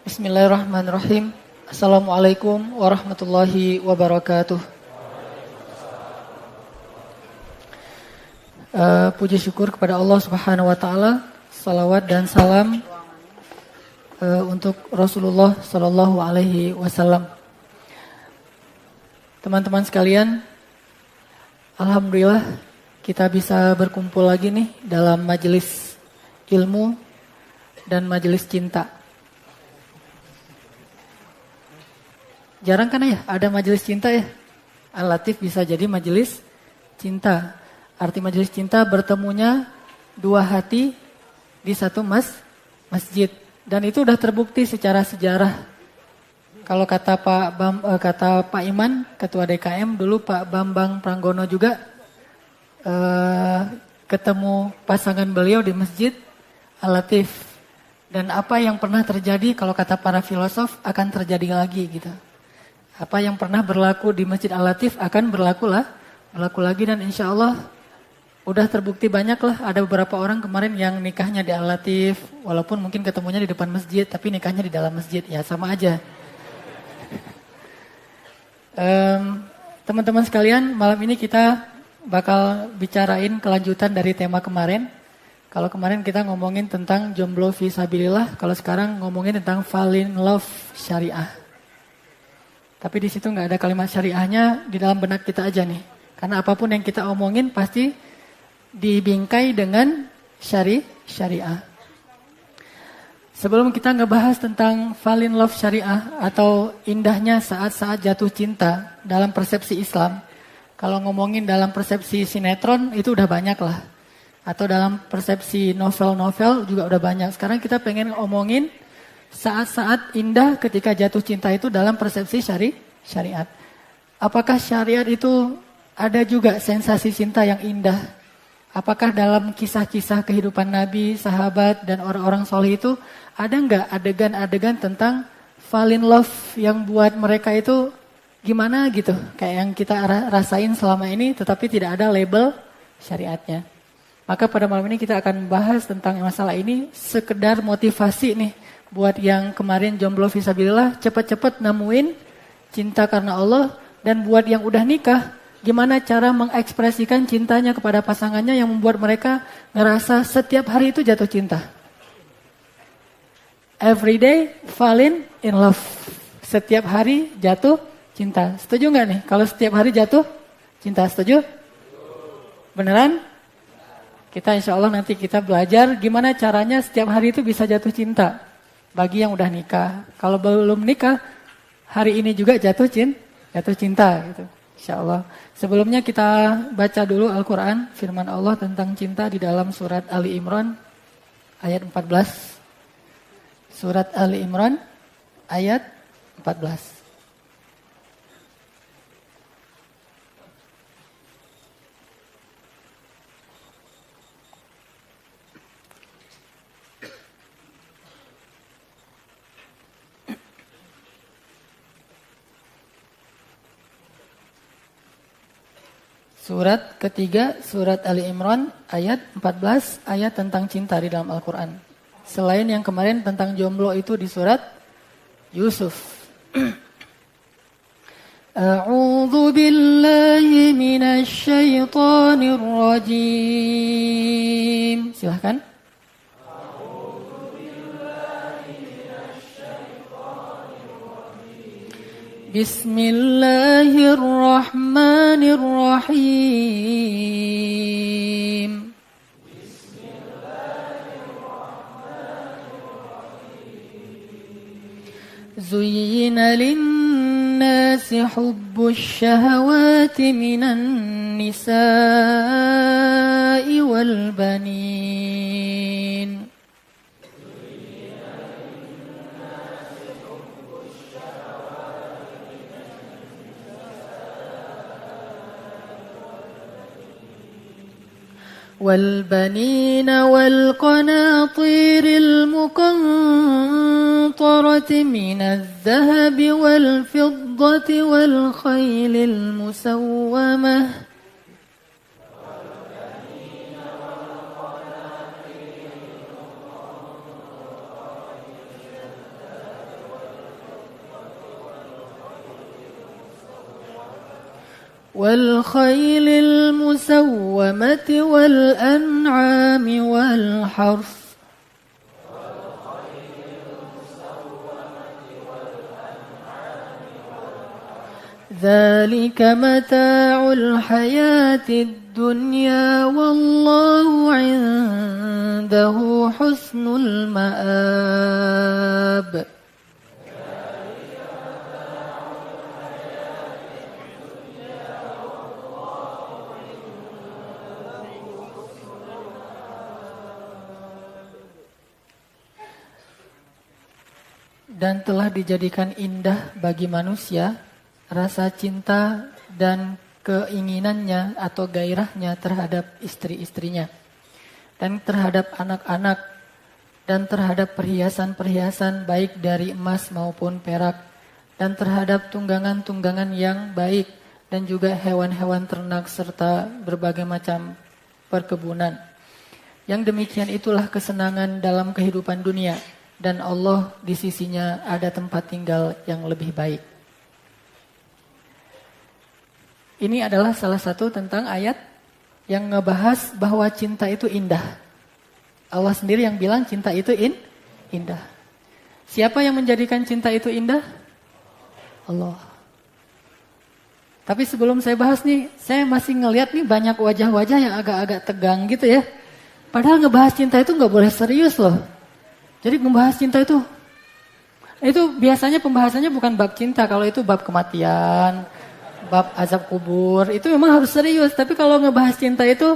Bismillahirrahmanirrahim. Assalamualaikum warahmatullahi wabarakatuh. Puji syukur kepada Allah Subhanahu wa taala. Salawat dan salam untuk Rasulullah sallallahu alaihi wasallam. Teman-teman sekalian, alhamdulillah kita bisa berkumpul lagi nih dalam majelis ilmu dan majelis cinta. Jarang kan ya ada majelis cinta ya? Al-Latif bisa jadi majelis cinta. Arti majelis cinta bertemunya dua hati di satu masjid. Dan itu udah terbukti secara sejarah. Kalau kata Pak Iman, Ketua DKM dulu Pak Bambang Pranggono juga ketemu pasangan beliau di masjid Al-Latif. Dan apa yang pernah terjadi kalau kata para filosof akan terjadi lagi gitu. Apa yang pernah berlaku di Masjid Al-Latif akan berlaku lagi dan insya Allah udah terbukti banyak lah. Ada beberapa orang kemarin yang nikahnya di Al-Latif, walaupun mungkin ketemunya di depan masjid, tapi nikahnya di dalam masjid, ya sama aja. Teman-teman sekalian, malam ini kita bakal bicarain kelanjutan dari tema kemarin. Kalau kemarin kita ngomongin tentang jomblo fisabilillah, kalau sekarang ngomongin tentang fall in love syariah. Tapi di situ nggak ada kalimat syariahnya, di dalam benak kita aja nih. Karena apapun yang kita omongin pasti dibingkai dengan syariah. Sebelum kita ngebahas tentang fall in love syariah atau indahnya saat-saat jatuh cinta dalam persepsi Islam. Kalau ngomongin dalam persepsi sinetron itu udah banyak lah. Atau dalam persepsi novel-novel juga udah banyak. Sekarang kita pengen ngomongin saat-saat indah ketika jatuh cinta itu dalam persepsi syariat. Apakah syariat itu ada juga sensasi cinta yang indah? Apakah dalam kisah-kisah kehidupan Nabi, sahabat, dan orang-orang soleh itu ada nggak adegan-adegan tentang fall in love yang buat mereka itu gimana gitu? Kayak yang kita rasain selama ini tetapi tidak ada label syariatnya. Maka pada malam ini kita akan bahas tentang masalah ini, sekedar motivasi nih. Buat yang kemarin jomblo fisabilillah, cepat-cepat nemuin cinta karena Allah. Dan buat yang udah nikah, gimana cara mengekspresikan cintanya kepada pasangannya yang membuat mereka ngerasa setiap hari itu jatuh cinta. Every day falling in love. Setiap hari jatuh cinta. Setuju gak nih? Kalau setiap hari jatuh cinta, setuju? Beneran? Kita insya Allah nanti kita belajar gimana caranya setiap hari itu bisa jatuh cinta. Bagi yang udah nikah. Kalau belum nikah, hari ini juga jatuh cinta gitu. Insyaallah. Sebelumnya kita baca dulu Al-Quran, firman Allah tentang cinta di dalam surat Ali Imran ayat 14. Surat Ali Imran ayat 14. Surat ketiga, surat Ali Imran, ayat 14, ayat tentang cinta di dalam Al-Quran. Selain yang kemarin tentang jomblo itu di surat Yusuf. A'udzu billahi minasy syaithanir rajim. Silahkan. Bismillahirrahmanirrahim. Zuyyina lin-nasi hubbus syahawati minan nisa'i wal banin. والبنين والقناطير المقنطرة من الذهب والفضة والخيل المسومة والخيل المسومة والأنعام والحرث ذلك متاع الحياة الدنيا والله عنده حسن المآب. Dan telah dijadikan indah bagi manusia rasa cinta dan keinginannya atau gairahnya terhadap istri-istrinya dan terhadap anak-anak dan terhadap perhiasan-perhiasan baik dari emas maupun perak dan terhadap tunggangan-tunggangan yang baik dan juga hewan-hewan ternak serta berbagai macam perkebunan. Yang demikian itulah kesenangan dalam kehidupan dunia. Dan Allah di sisinya ada tempat tinggal yang lebih baik. Ini adalah salah satu tentang ayat yang ngebahas bahwa cinta itu indah. Allah sendiri yang bilang cinta itu indah. Siapa yang menjadikan cinta itu indah? Allah. Tapi sebelum saya bahas nih, saya masih ngelihat nih banyak wajah-wajah yang agak-agak tegang gitu ya. Padahal ngebahas cinta itu nggak boleh serius loh. Jadi membahas cinta itu biasanya pembahasannya bukan bab cinta. Kalau itu bab kematian, bab azab kubur, itu memang harus serius. Tapi kalau ngebahas cinta itu,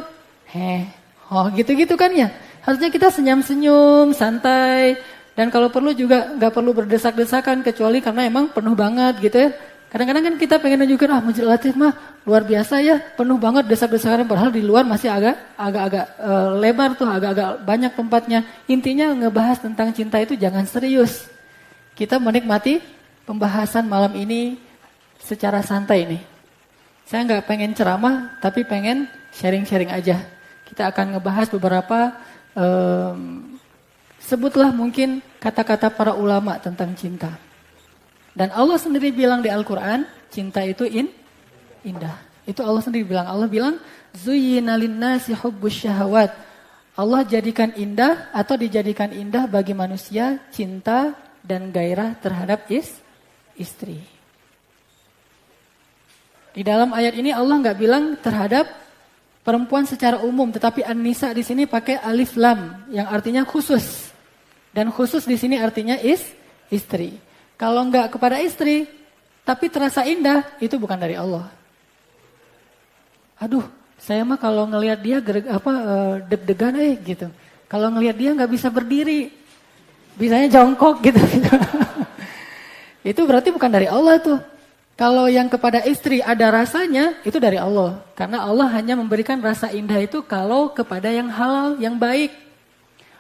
gitu-gitu kan ya. Harusnya kita senyum-senyum, santai. Dan kalau perlu juga gak perlu berdesak-desakan. Kecuali karena emang penuh banget gitu ya. Kadang-kadang kan kita pengen nunjukin, Masjid Latif mah luar biasa ya. Penuh banget desak-desakan. Padahal di luar masih agak-agak lebar tuh, agak-agak banyak tempatnya. Intinya ngebahas tentang cinta itu jangan serius. Kita menikmati pembahasan malam ini secara santai nih. Saya gak pengen ceramah, tapi pengen sharing-sharing aja. Kita akan ngebahas beberapa, sebutlah mungkin kata-kata para ulama tentang cinta. Dan Allah sendiri bilang di Al-Quran, cinta itu indah. Itu Allah sendiri bilang. Allah bilang, Zuyyina linnasi hubbus syahawat. Allah jadikan indah atau dijadikan indah bagi manusia cinta dan gairah terhadap istri. Di dalam ayat ini Allah nggak bilang terhadap perempuan secara umum, tetapi an-nisa di sini pakai alif lam yang artinya khusus. Dan khusus di sini artinya istri. Kalau enggak kepada istri, tapi terasa indah, itu bukan dari Allah. Aduh, saya mah kalau ngelihat dia deg-degan gitu. Kalau ngelihat dia nggak bisa berdiri, bisanya jongkok gitu. Itu berarti bukan dari Allah tuh. Kalau yang kepada istri ada rasanya, itu dari Allah. Karena Allah hanya memberikan rasa indah itu kalau kepada yang halal, yang baik.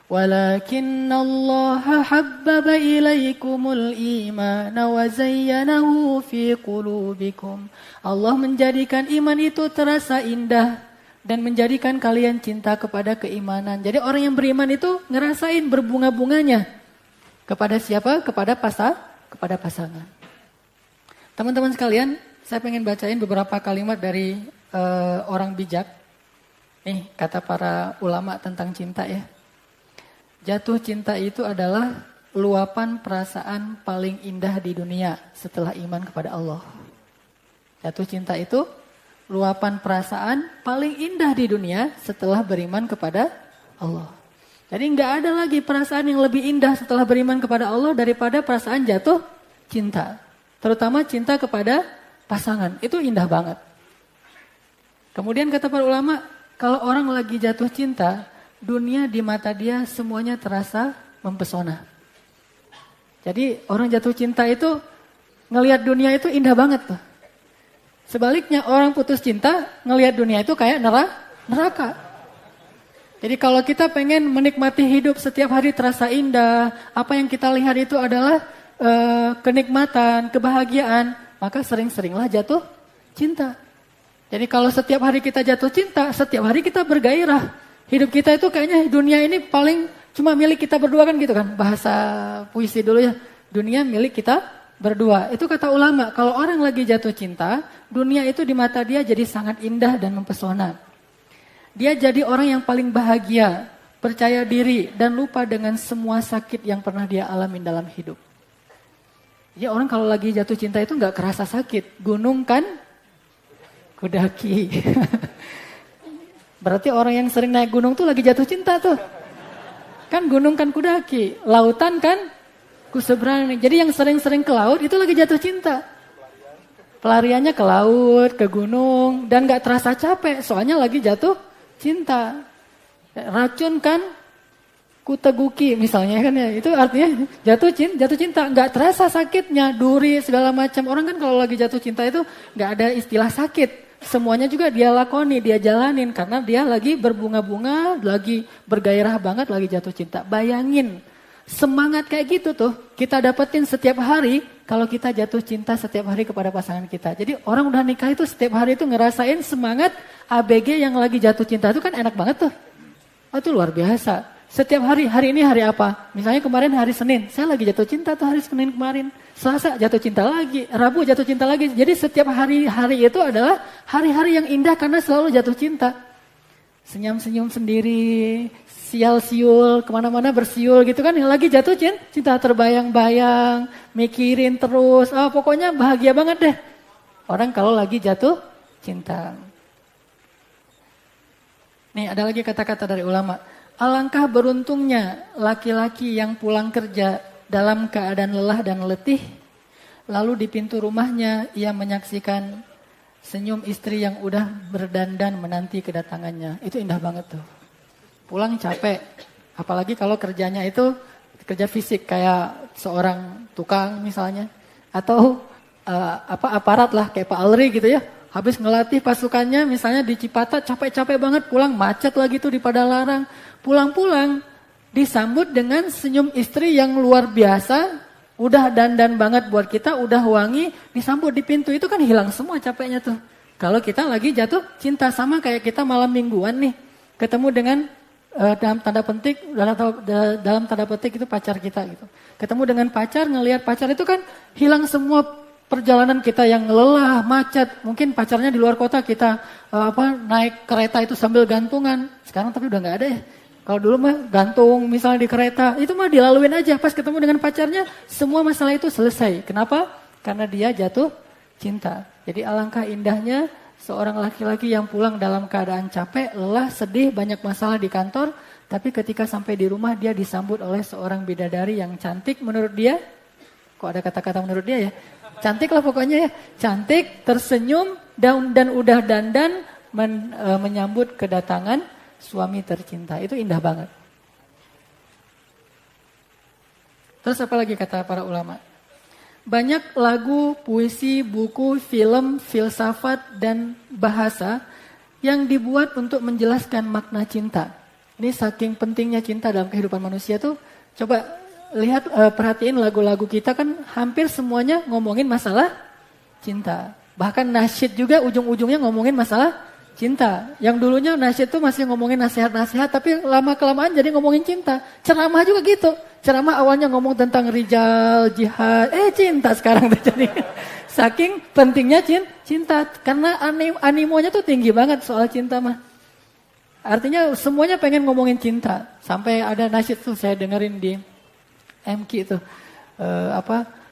Walakinallaha habbaba ilaikumul imana wa zayyanahu fi qulubikum. Allah menjadikan iman itu terasa indah dan menjadikan kalian cinta kepada keimanan. Jadi orang yang beriman itu ngerasain berbunga-bunganya. Kepada siapa? Kepada pasangan. Teman-teman sekalian, saya pengen bacain beberapa kalimat dari orang bijak. Nih, kata para ulama tentang cinta ya. Jatuh cinta itu adalah luapan perasaan paling indah di dunia setelah iman kepada Allah. Jatuh cinta itu luapan perasaan paling indah di dunia setelah beriman kepada Allah. Jadi nggak ada lagi perasaan yang lebih indah setelah beriman kepada Allah daripada perasaan jatuh cinta. Terutama cinta kepada pasangan, itu indah banget. Kemudian kata para ulama, kalau orang lagi jatuh cinta, dunia di mata dia semuanya terasa mempesona. Jadi orang jatuh cinta itu ngelihat dunia itu indah banget tuh. Sebaliknya orang putus cinta ngelihat dunia itu kayak neraka. Jadi kalau kita pengen menikmati hidup setiap hari terasa indah, apa yang kita lihat itu adalah kenikmatan, kebahagiaan, maka sering-seringlah jatuh cinta. Jadi kalau setiap hari kita jatuh cinta, setiap hari kita bergairah. Hidup kita itu kayaknya dunia ini paling cuma milik kita berdua kan gitu kan. Bahasa puisi dulu ya. Dunia milik kita berdua. Itu kata ulama, kalau orang lagi jatuh cinta, dunia itu di mata dia jadi sangat indah dan mempesona. Dia jadi orang yang paling bahagia, percaya diri, dan lupa dengan semua sakit yang pernah dia alami dalam hidup. Ya orang kalau lagi jatuh cinta itu gak kerasa sakit. Gunung kan kudaki. Berarti orang yang sering naik gunung tuh lagi jatuh cinta tuh. Kan gunung kan kudaki. Lautan kan kuseberang. Jadi yang sering-sering ke laut itu lagi jatuh cinta. Pelariannya ke laut, ke gunung. Dan gak terasa capek. Soalnya lagi jatuh cinta. Racun kan kuteguki misalnya kan ya, itu artinya jatuh cinta, nggak terasa sakitnya, duri segala macam. Orang kan kalau lagi jatuh cinta itu nggak ada istilah sakit, semuanya juga dia lakoni, dia jalanin karena dia lagi berbunga-bunga, lagi bergairah banget, lagi jatuh cinta. Bayangin semangat kayak gitu tuh kita dapetin setiap hari kalau kita jatuh cinta setiap hari kepada pasangan kita. Jadi orang udah nikah itu setiap hari itu ngerasain semangat ABG yang lagi jatuh cinta itu kan enak banget tuh. Oh, itu luar biasa. Setiap hari ini hari apa? Misalnya kemarin hari Senin, saya lagi jatuh cinta tuh hari Senin kemarin. Selasa jatuh cinta lagi, Rabu jatuh cinta lagi. Jadi setiap hari itu adalah hari-hari yang indah karena selalu jatuh cinta. Senyum-senyum sendiri, sial-siul, kemana-mana bersiul gitu kan. Yang lagi jatuh cinta terbayang-bayang, mikirin terus. Pokoknya bahagia banget deh. Orang kalau lagi jatuh cinta. Nih ada lagi kata-kata dari ulama. Alangkah beruntungnya laki-laki yang pulang kerja dalam keadaan lelah dan letih, lalu di pintu rumahnya ia menyaksikan senyum istri yang udah berdandan menanti kedatangannya. Itu indah banget tuh. Pulang capek, apalagi kalau kerjanya itu kerja fisik kayak seorang tukang misalnya, atau aparat lah kayak Pak Alri gitu ya. Habis ngelatih pasukannya misalnya di Cipatat capek-capek banget, pulang macet lagi tuh di Padalarang. Pulang-pulang disambut dengan senyum istri yang luar biasa, udah dandan banget buat kita, udah wangi, disambut di pintu itu kan hilang semua capeknya tuh. Kalau kita lagi jatuh cinta sama kayak kita malam mingguan nih, ketemu dengan dalam tanda petik itu pacar kita gitu. Ketemu dengan pacar, ngelihat pacar itu kan hilang semua perjalanan kita yang lelah, macet. Mungkin pacarnya di luar kota, kita naik kereta itu sambil gantungan. Sekarang tapi udah nggak ada ya. Kalau dulu mah gantung misalnya di kereta, itu mah dilaluin aja. Pas ketemu dengan pacarnya, semua masalah itu selesai. Kenapa? Karena dia jatuh cinta. Jadi alangkah indahnya seorang laki-laki yang pulang dalam keadaan capek, lelah, sedih, banyak masalah di kantor. Tapi ketika sampai di rumah dia disambut oleh seorang bidadari yang cantik menurut dia. Kok ada kata-kata menurut dia ya? Cantik lah pokoknya ya. Cantik, tersenyum, dan udah dandan menyambut kedatangan suami tercinta. Itu indah banget. Terus apa lagi kata para ulama? Banyak lagu, puisi, buku, film, filsafat, dan bahasa yang dibuat untuk menjelaskan makna cinta. Ini saking pentingnya cinta dalam kehidupan manusia tuh. Coba lihat, perhatiin lagu-lagu kita kan hampir semuanya ngomongin masalah cinta. Bahkan nasyid juga ujung-ujungnya ngomongin masalah cinta. Yang dulunya nasyid tuh masih ngomongin nasihat-nasihat, tapi lama-kelamaan jadi ngomongin cinta. Ceramah juga gitu. Ceramah awalnya ngomong tentang rijal, jihad, cinta sekarang terjadi. Saking pentingnya cinta. Karena animonya tuh tinggi banget soal cinta mah. Artinya semuanya pengen ngomongin cinta. Sampai ada nasyid tuh saya dengerin di MQ itu.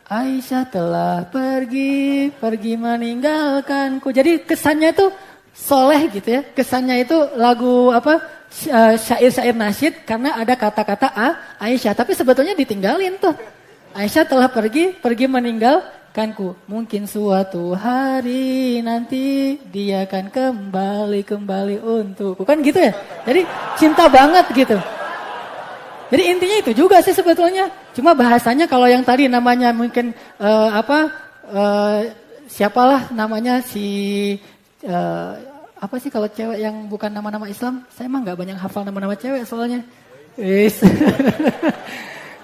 Aisyah telah pergi meninggalkanku. Jadi kesannya tuh soleh gitu ya. Kesannya itu lagu syair-syair nasyid karena ada kata-kata Aisyah. Tapi sebetulnya ditinggalin tuh. Aisyah telah pergi meninggalkanku. Mungkin suatu hari nanti dia akan kembali untukku. Kan gitu ya. Jadi cinta banget gitu. Jadi intinya itu juga sih sebetulnya. Cuma bahasanya kalau yang tadi namanya mungkin siapalah namanya apa sih kalau cewek yang bukan nama-nama Islam? Saya emang nggak banyak hafal nama-nama cewek soalnya.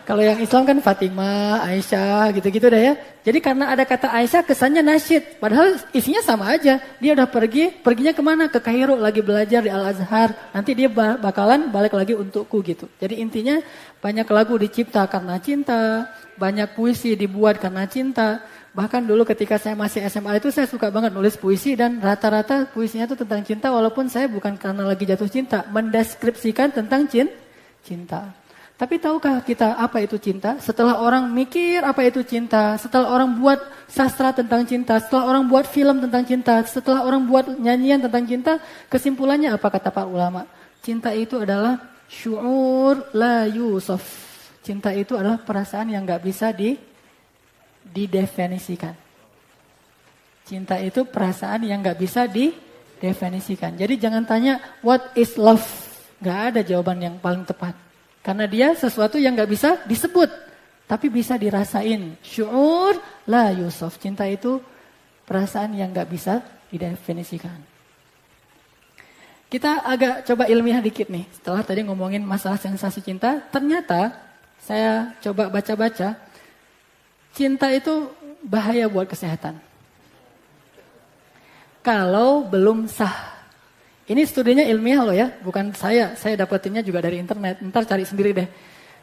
Kalau yang Islam kan Fatimah, Aisyah, gitu-gitu dah ya. Jadi karena ada kata Aisyah kesannya nasyid. Padahal isinya sama aja. Dia udah perginya kemana? Ke Kairo, lagi belajar di Al-Azhar. Nanti dia bakalan balik lagi untukku gitu. Jadi intinya banyak lagu dicipta karena cinta. Banyak puisi dibuat karena cinta. Bahkan dulu ketika saya masih SMA itu saya suka banget nulis puisi. Dan rata-rata puisinya itu tentang cinta. Walaupun saya bukan karena lagi jatuh cinta. Mendeskripsikan tentang cinta. Tapi tahukah kita apa itu cinta? Setelah orang mikir apa itu cinta, setelah orang buat sastra tentang cinta, setelah orang buat film tentang cinta, setelah orang buat nyanyian tentang cinta, kesimpulannya apa kata para ulama? Cinta itu adalah syu'ur la yusaf. Cinta itu adalah perasaan yang gak bisa didefinisikan. Cinta itu perasaan yang gak bisa didefinisikan. Jadi jangan tanya what is love? Gak ada jawaban yang paling tepat. Karena dia sesuatu yang gak bisa disebut. Tapi bisa dirasain. Syu'ur la yusaf. Cinta itu perasaan yang gak bisa didefinisikan. Kita agak coba ilmiah dikit nih. Setelah tadi ngomongin masalah sensasi cinta. Ternyata saya coba baca-baca. Cinta itu bahaya buat kesehatan. Kalau belum sah. Ini studinya ilmiah loh ya, bukan saya dapetinnya juga dari internet, ntar cari sendiri deh.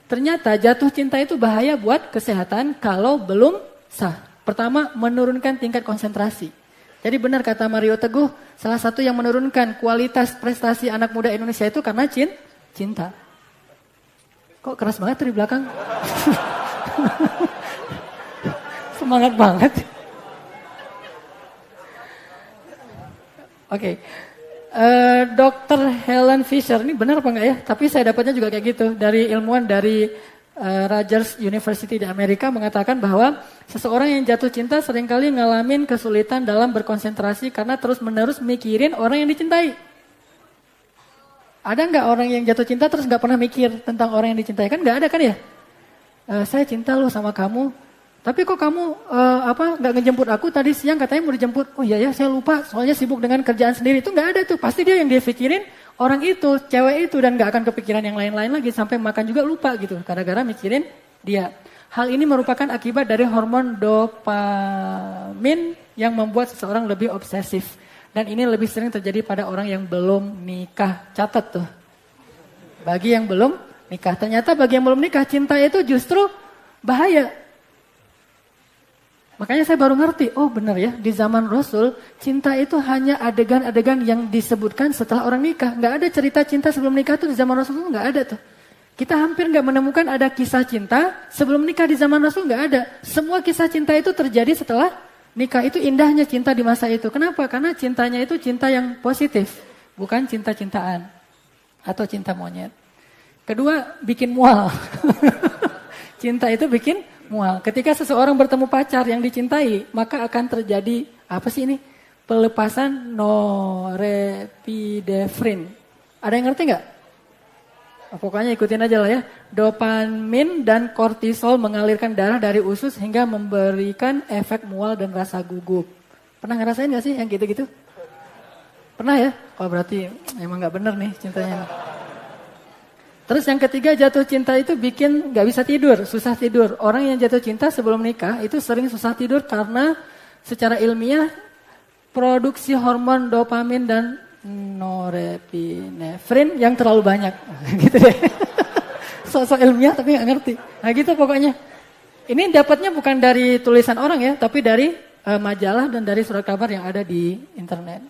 Ternyata jatuh cinta itu bahaya buat kesehatan kalau belum sah. Pertama, menurunkan tingkat konsentrasi. Jadi benar kata Mario Teguh, salah satu yang menurunkan kualitas prestasi anak muda Indonesia itu karena cinta. Kok keras banget dari belakang? Semangat banget. Oke. Dr. Helen Fisher, ini benar apa enggak ya? Tapi saya dapatnya juga kayak gitu. Dari ilmuwan dari Rutgers University di Amerika mengatakan bahwa seseorang yang jatuh cinta seringkali ngalamin kesulitan dalam berkonsentrasi karena terus-menerus mikirin orang yang dicintai. Ada enggak orang yang jatuh cinta terus enggak pernah mikir tentang orang yang dicintai? Kan enggak ada kan ya? Saya cinta loh sama kamu. Tapi kok kamu nggak ngejemput aku tadi siang katanya mau dijemput. Oh iya ya saya lupa soalnya sibuk dengan kerjaan sendiri. Itu nggak ada tuh. Pasti dia yang dia pikirin orang itu, cewek itu dan nggak akan kepikiran yang lain-lain lagi sampai makan juga lupa gitu. Gara-gara mikirin dia. Hal ini merupakan akibat dari hormon dopamin yang membuat seseorang lebih obsesif. Dan ini lebih sering terjadi pada orang yang belum nikah. Catat tuh. Bagi yang belum nikah. Ternyata bagi yang belum nikah cinta itu justru bahaya. Makanya saya baru ngerti, oh benar ya, di zaman Rasul, cinta itu hanya adegan-adegan yang disebutkan setelah orang nikah. Nggak ada cerita cinta sebelum nikah tuh di zaman Rasul, nggak ada tuh. Kita hampir nggak menemukan ada kisah cinta sebelum nikah di zaman Rasul, nggak ada. Semua kisah cinta itu terjadi setelah nikah. Itu indahnya cinta di masa itu. Kenapa? Karena cintanya itu cinta yang positif, bukan cinta-cintaan atau cinta monyet. Kedua, bikin mual. Cinta itu bikin mual. Ketika seseorang bertemu pacar yang dicintai, maka akan terjadi apa sih ini? Pelepasan norepinefrin. Ada yang ngerti nggak? Pokoknya ikutin aja lah ya. Dopamin dan kortisol mengalirkan darah dari usus hingga memberikan efek mual dan rasa gugup. Pernah ngerasain nggak sih yang gitu-gitu? Pernah ya? Oh berarti emang nggak bener nih cintanya. Terus yang ketiga jatuh cinta itu bikin gak bisa tidur, susah tidur. Orang yang jatuh cinta sebelum nikah itu sering susah tidur karena secara ilmiah produksi hormon dopamin dan norepinefrin yang terlalu banyak. Gitu deh. Sok-sok ilmiah tapi gak ngerti. Nah gitu pokoknya. Ini dapatnya bukan dari tulisan orang ya, tapi dari majalah dan dari surat kabar yang ada di internet,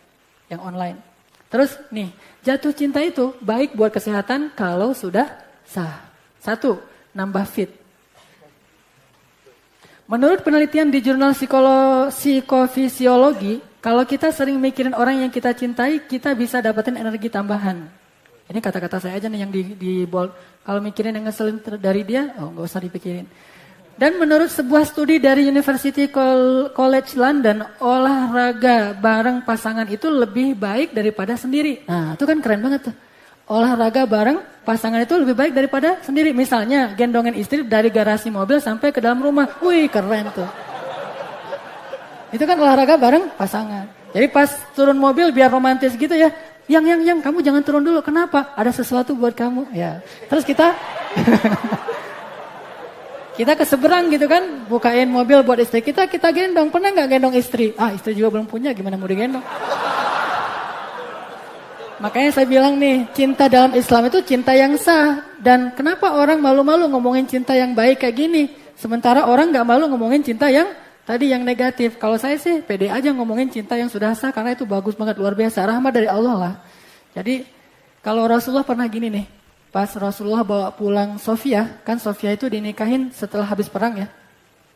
yang online. Terus nih, jatuh cinta itu baik buat kesehatan kalau sudah sah. 1, nambah fit. Menurut penelitian di jurnal psikofisiologi, kalau kita sering mikirin orang yang kita cintai, kita bisa dapetin energi tambahan. Ini kata-kata saya aja nih yang di bold. Kalau mikirin yang ngeselin dari dia, nggak usah dipikirin. Dan menurut sebuah studi dari University College London, olahraga bareng pasangan itu lebih baik daripada sendiri. Nah, itu kan keren banget tuh. Olahraga bareng pasangan itu lebih baik daripada sendiri. Misalnya, gendongin istri dari garasi mobil sampai ke dalam rumah. Wih, keren tuh. Itu kan olahraga bareng pasangan. Jadi pas turun mobil biar romantis gitu ya. Yang, kamu jangan turun dulu. Kenapa? Ada sesuatu buat kamu. Ya. Terus kita... Kita ke seberang gitu kan, bukain mobil buat istri kita gendong. Pernah nggak gendong istri? Istri juga belum punya, gimana mau digendong? Makanya saya bilang nih, cinta dalam Islam itu cinta yang sah. Dan kenapa orang malu-malu ngomongin cinta yang baik kayak gini? Sementara orang nggak malu ngomongin cinta yang tadi yang negatif. Kalau saya sih pede aja ngomongin cinta yang sudah sah, karena itu bagus banget, luar biasa. Rahmat dari Allah lah. Jadi kalau Rasulullah pernah gini nih. Pas Rasulullah bawa pulang Sofia, kan Sofia itu dinikahin setelah habis perang ya.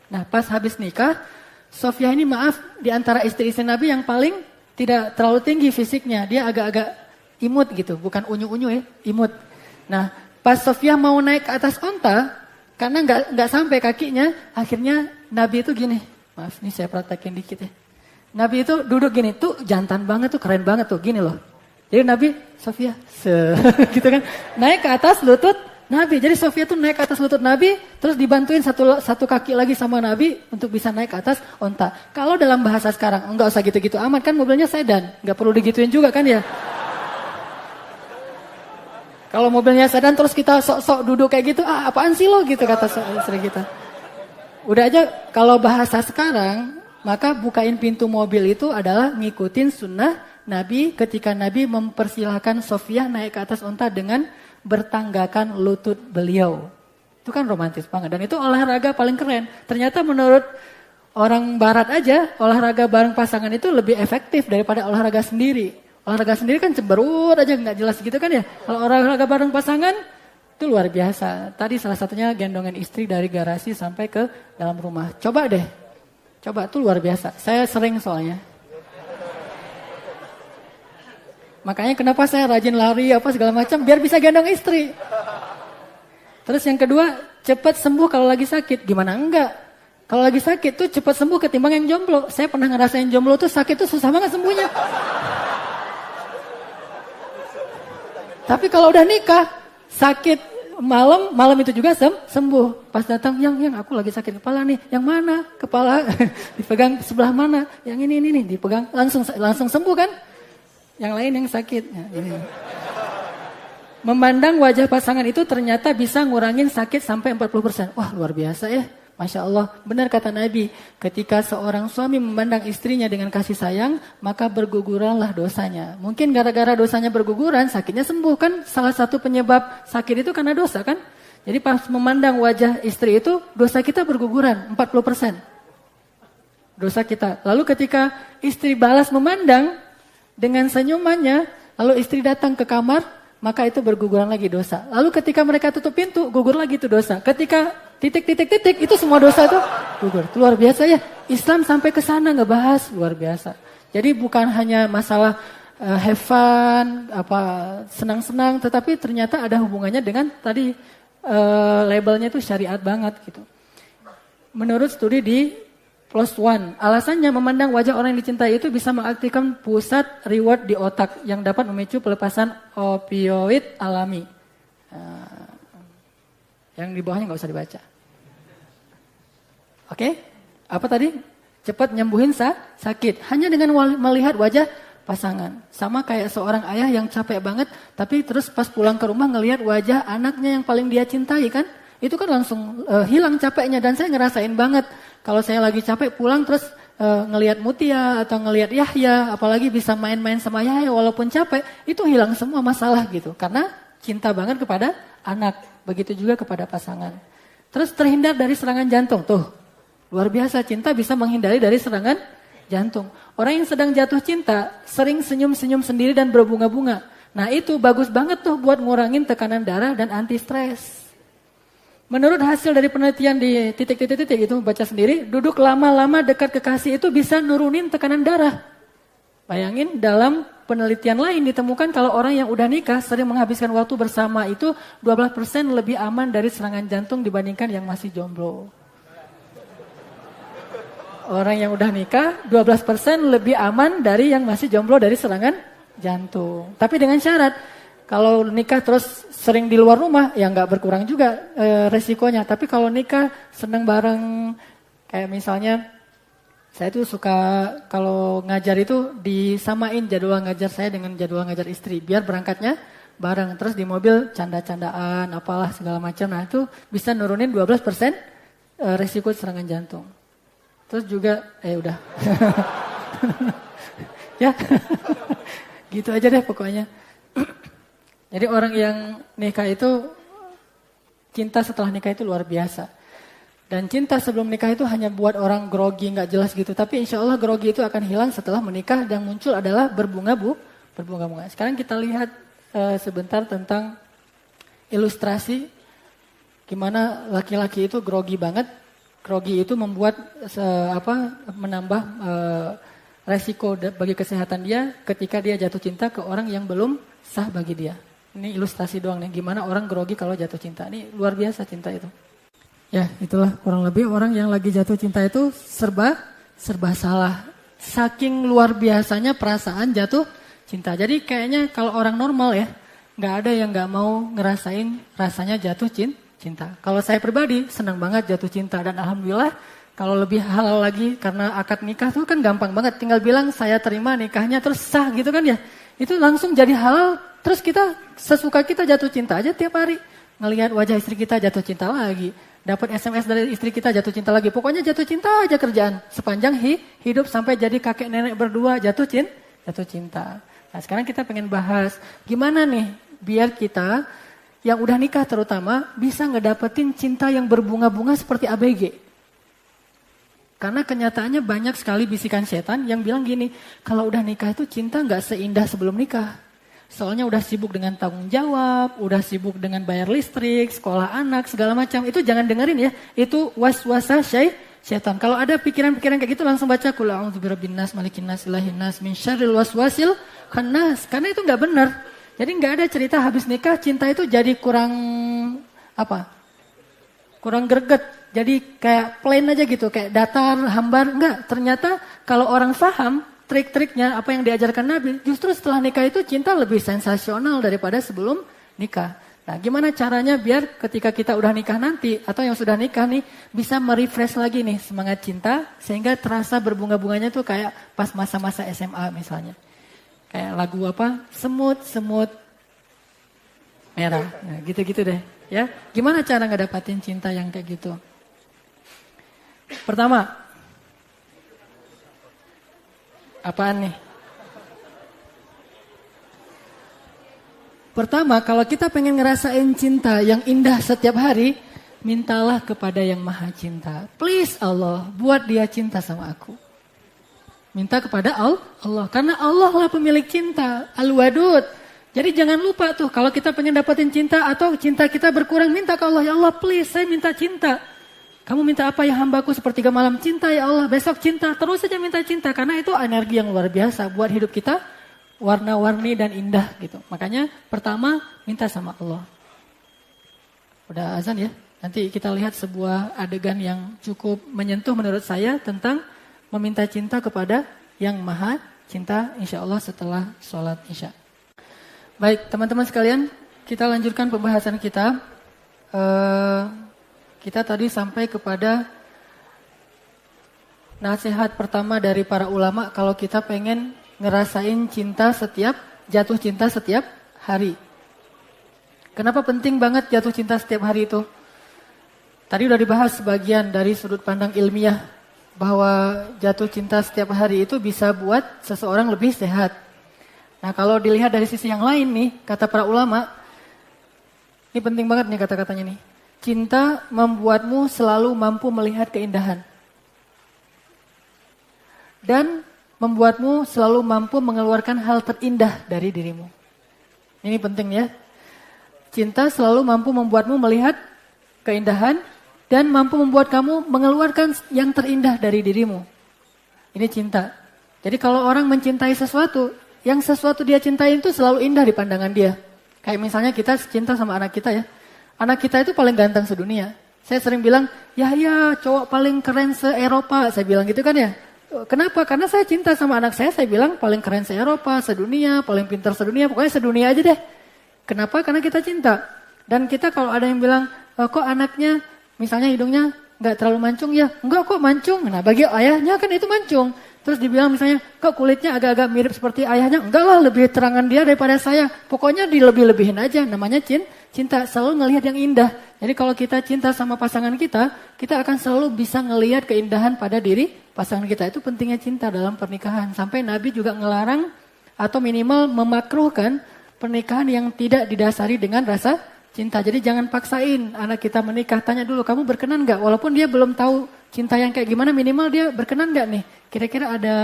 Nah pas habis nikah, Sofia ini maaf di antara istri-istri Nabi yang paling tidak terlalu tinggi fisiknya. Dia agak-agak imut gitu, bukan unyu-unyu ya, imut. Nah pas Sofia mau naik ke atas onta, karena nggak sampai kakinya, akhirnya Nabi itu gini. Maaf nih saya praktekin dikit ya. Nabi itu duduk gini, tuh jantan banget tuh, keren banget tuh, gini loh. Jadi Nabi, Sofia, gitu kan, naik ke atas lutut Nabi. Jadi Sofia tuh naik ke atas lutut Nabi, terus dibantuin satu kaki lagi sama Nabi untuk bisa naik ke atas onta. Kalau dalam bahasa sekarang, enggak usah gitu-gitu amat kan, mobilnya sedan, nggak perlu digituin juga kan ya. Kalau mobilnya sedan terus kita sok-sok duduk kayak gitu, apaan sih lo gitu kata istri kita. Udah aja kalau bahasa sekarang, maka bukain pintu mobil itu adalah ngikutin sunnah Nabi ketika Nabi mempersilahkan Sofia naik ke atas unta dengan bertanggakan lutut beliau. Itu kan romantis banget. Dan itu olahraga paling keren. Ternyata menurut orang barat aja, olahraga bareng pasangan itu lebih efektif daripada olahraga sendiri. Olahraga sendiri kan cemberut aja, nggak jelas gitu kan ya. Kalau olahraga bareng pasangan, itu luar biasa. Tadi salah satunya gendongan istri dari garasi sampai ke dalam rumah. Coba deh. Coba, itu luar biasa. Saya sering soalnya. Makanya kenapa saya rajin lari apa segala macam biar bisa gendong istri. Terus yang kedua, cepat sembuh kalau lagi sakit. Gimana enggak? Kalau lagi sakit tuh cepat sembuh ketimbang yang jomblo. Saya pernah ngerasain jomblo tuh sakit tuh susah banget sembuhnya. Tapi kalau udah nikah, sakit malam itu juga sembuh. Pas datang, yang aku lagi sakit kepala nih. Yang mana? Kepala dipegang sebelah mana? Yang ini dipegang langsung sembuh kan? Yang lain yang sakit. Nah, ini. Memandang wajah pasangan itu ternyata bisa ngurangin sakit sampai 40%. Wah luar biasa ya. Masya Allah. Benar kata Nabi. Ketika seorang suami memandang istrinya dengan kasih sayang, maka berguguranlah dosanya. Mungkin gara-gara dosanya berguguran, sakitnya sembuh kan. Salah satu penyebab sakit itu karena dosa kan. Jadi pas memandang wajah istri itu, dosa kita berguguran 40%. Dosa kita. Lalu ketika istri balas memandang, dengan senyumannya, lalu istri datang ke kamar, maka itu berguguran lagi dosa. Lalu ketika mereka tutup pintu, gugur lagi itu dosa. Ketika titik, itu semua dosa itu gugur. Itu luar biasa ya. Islam sampai ke sana ngebahas, luar biasa. Jadi bukan hanya masalah have fun, senang-senang, tetapi ternyata ada hubungannya dengan tadi labelnya itu syariat banget gitu. Menurut studi di PLOS ONE, alasannya memandang wajah orang yang dicintai itu bisa mengaktifkan pusat reward di otak yang dapat memicu pelepasan opioid alami. Yang di bawahnya nggak usah dibaca. Oke? Apa tadi? Cepat nyembuhin sakit. Hanya dengan melihat wajah pasangan. Sama kayak seorang ayah yang capek banget, tapi terus pas pulang ke rumah ngelihat wajah anaknya yang paling dia cintai kan? Itu kan langsung hilang capeknya. Dan saya ngerasain banget. Kalau saya lagi capek pulang terus ngelihat Mutia atau ngelihat Yahya, apalagi bisa main-main sama Yahya walaupun capek, itu hilang semua masalah gitu. Karena cinta banget kepada anak, begitu juga kepada pasangan. Terus terhindar dari serangan jantung. Tuh, luar biasa cinta bisa menghindari dari serangan jantung. Orang yang sedang jatuh cinta sering senyum-senyum sendiri dan berbunga-bunga. Nah itu bagus banget tuh buat ngurangin tekanan darah dan anti stres. Menurut hasil dari penelitian di titik-titik itu baca sendiri, duduk lama-lama dekat kekasih itu bisa nurunin tekanan darah. Bayangin dalam penelitian lain ditemukan kalau orang yang udah nikah sering menghabiskan waktu bersama itu 12% lebih aman dari serangan jantung dibandingkan yang masih jomblo. Orang yang udah nikah 12% lebih aman dari yang masih jomblo dari serangan jantung. Tapi dengan syarat, kalau nikah terus sering di luar rumah, ya nggak berkurang juga resikonya. Tapi kalau nikah seneng bareng, kayak misalnya saya tuh suka kalau ngajar itu disamain jadwal ngajar saya dengan jadwal ngajar istri. Biar berangkatnya bareng, terus di mobil canda-candaan, apalah segala macam. Nah itu bisa nurunin 12% resiko serangan jantung. Terus juga, udah. Ya, gitu aja deh pokoknya. Jadi orang yang nikah itu, cinta setelah nikah itu luar biasa. Dan cinta sebelum nikah itu hanya buat orang grogi, gak jelas gitu. Tapi insya Allah grogi itu akan hilang setelah menikah dan muncul adalah berbunga-bunga. Sekarang kita lihat sebentar tentang ilustrasi gimana laki-laki itu grogi banget. Grogi itu membuat menambah resiko bagi kesehatan dia ketika dia jatuh cinta ke orang yang belum sah bagi dia. Ini ilustrasi doang nih, gimana orang grogi kalau jatuh cinta. Ini luar biasa cinta itu. Ya, itulah kurang lebih orang yang lagi jatuh cinta itu serba salah. Saking luar biasanya perasaan jatuh cinta. Jadi kayaknya kalau orang normal ya, nggak ada yang nggak mau ngerasain rasanya jatuh cinta. Kalau saya pribadi senang banget jatuh cinta dan alhamdulillah kalau lebih halal lagi karena akad nikah itu kan gampang banget. Tinggal bilang saya terima nikahnya terus sah gitu kan ya. Itu langsung jadi halal. Terus kita sesuka kita jatuh cinta aja tiap hari. Ngelihat wajah istri kita jatuh cinta lagi. Dapat SMS dari istri kita jatuh cinta lagi. Pokoknya jatuh cinta aja kerjaan. Sepanjang hidup sampai jadi kakek nenek berdua jatuh cinta. Nah sekarang kita pengen bahas gimana nih biar kita yang udah nikah terutama bisa ngedapetin cinta yang berbunga-bunga seperti ABG. Karena kenyataannya banyak sekali bisikan setan yang bilang gini, kalau udah nikah itu cinta gak seindah sebelum nikah. Soalnya udah sibuk dengan tanggung jawab, udah sibuk dengan bayar listrik, sekolah anak, segala macam. Itu jangan dengerin ya, itu waswasa syaitan. Kalau ada pikiran-pikiran kayak gitu langsung baca Qul a'udzu birabbin nas, malikin nas, ilahin nas, min syarril waswasil khannas. Karena itu gak benar. Jadi gak ada cerita habis nikah cinta itu jadi kurang greget. Jadi kayak plain aja gitu, kayak datar, hambar. Enggak, ternyata kalau orang paham trik-triknya apa yang diajarkan Nabi, justru setelah nikah itu cinta lebih sensasional daripada sebelum nikah. Nah gimana caranya biar ketika kita udah nikah nanti, atau yang sudah nikah nih, bisa merefresh lagi nih semangat cinta, sehingga terasa berbunga-bunganya tuh kayak pas masa-masa SMA misalnya. Kayak lagu semut merah, nah, gitu-gitu deh. Ya, gimana cara ngedapatin cinta yang kayak gitu? Pertama, apaan nih? Pertama, kalau kita pengen ngerasain cinta yang indah setiap hari, mintalah kepada yang maha cinta. Please Allah, buat dia cinta sama aku. Minta kepada Allah, karena Allah lah pemilik cinta, Al-Wadud. Jadi jangan lupa tuh, kalau kita pengen dapetin cinta atau cinta kita berkurang, minta ke Allah, ya Allah please, saya minta cinta. Kamu minta apa ya hambaku sepertiga malam? Cinta ya Allah, besok cinta. Terus saja minta cinta, karena itu energi yang luar biasa buat hidup kita warna-warni dan indah gitu. Makanya pertama minta sama Allah. Udah azan ya? Nanti kita lihat sebuah adegan yang cukup menyentuh menurut saya tentang meminta cinta kepada yang maha cinta, insya Allah setelah sholat isya. Baik teman-teman sekalian, kita lanjutkan pembahasan kita. Kita tadi sampai kepada nasihat pertama dari para ulama kalau kita pengen ngerasain jatuh cinta setiap hari. Kenapa penting banget jatuh cinta setiap hari itu? Tadi udah dibahas sebagian dari sudut pandang ilmiah bahwa jatuh cinta setiap hari itu bisa buat seseorang lebih sehat. Nah kalau dilihat dari sisi yang lain nih, kata para ulama, ini penting banget nih kata-katanya nih. Cinta membuatmu selalu mampu melihat keindahan. Dan membuatmu selalu mampu mengeluarkan hal terindah dari dirimu. Ini penting ya. Cinta selalu mampu membuatmu melihat keindahan dan mampu membuat kamu mengeluarkan yang terindah dari dirimu. Ini cinta. Jadi kalau orang mencintai sesuatu, yang sesuatu dia cintai itu selalu indah di pandangan dia. Kayak misalnya kita cinta sama anak kita ya. Anak kita itu paling ganteng sedunia. Saya sering bilang, ya cowok paling keren se-Eropa. Saya bilang gitu kan ya. Kenapa? Karena saya cinta sama anak saya bilang paling keren se-Eropa, sedunia, paling pintar sedunia. Pokoknya sedunia aja deh. Kenapa? Karena kita cinta. Dan kita kalau ada yang bilang, kok anaknya misalnya hidungnya gak terlalu mancung ya? Enggak kok mancung. Nah bagi ayahnya kan itu mancung. Terus dibilang misalnya, kok kulitnya agak-agak mirip seperti ayahnya? Enggak lah, lebih terangan dia daripada saya. Pokoknya dilebih-lebihin aja, namanya cinta. Selalu ngelihat yang indah. Jadi kalau kita cinta sama pasangan kita akan selalu bisa ngelihat keindahan pada diri pasangan kita. Itu pentingnya cinta dalam pernikahan. Sampai Nabi juga ngelarang atau minimal memakruhkan pernikahan yang tidak didasari dengan rasa cinta. Jadi jangan paksain anak kita menikah. Tanya dulu, kamu berkenan gak? Walaupun dia belum tahu cinta yang kayak gimana, minimal dia berkenan gak nih? Kira-kira ada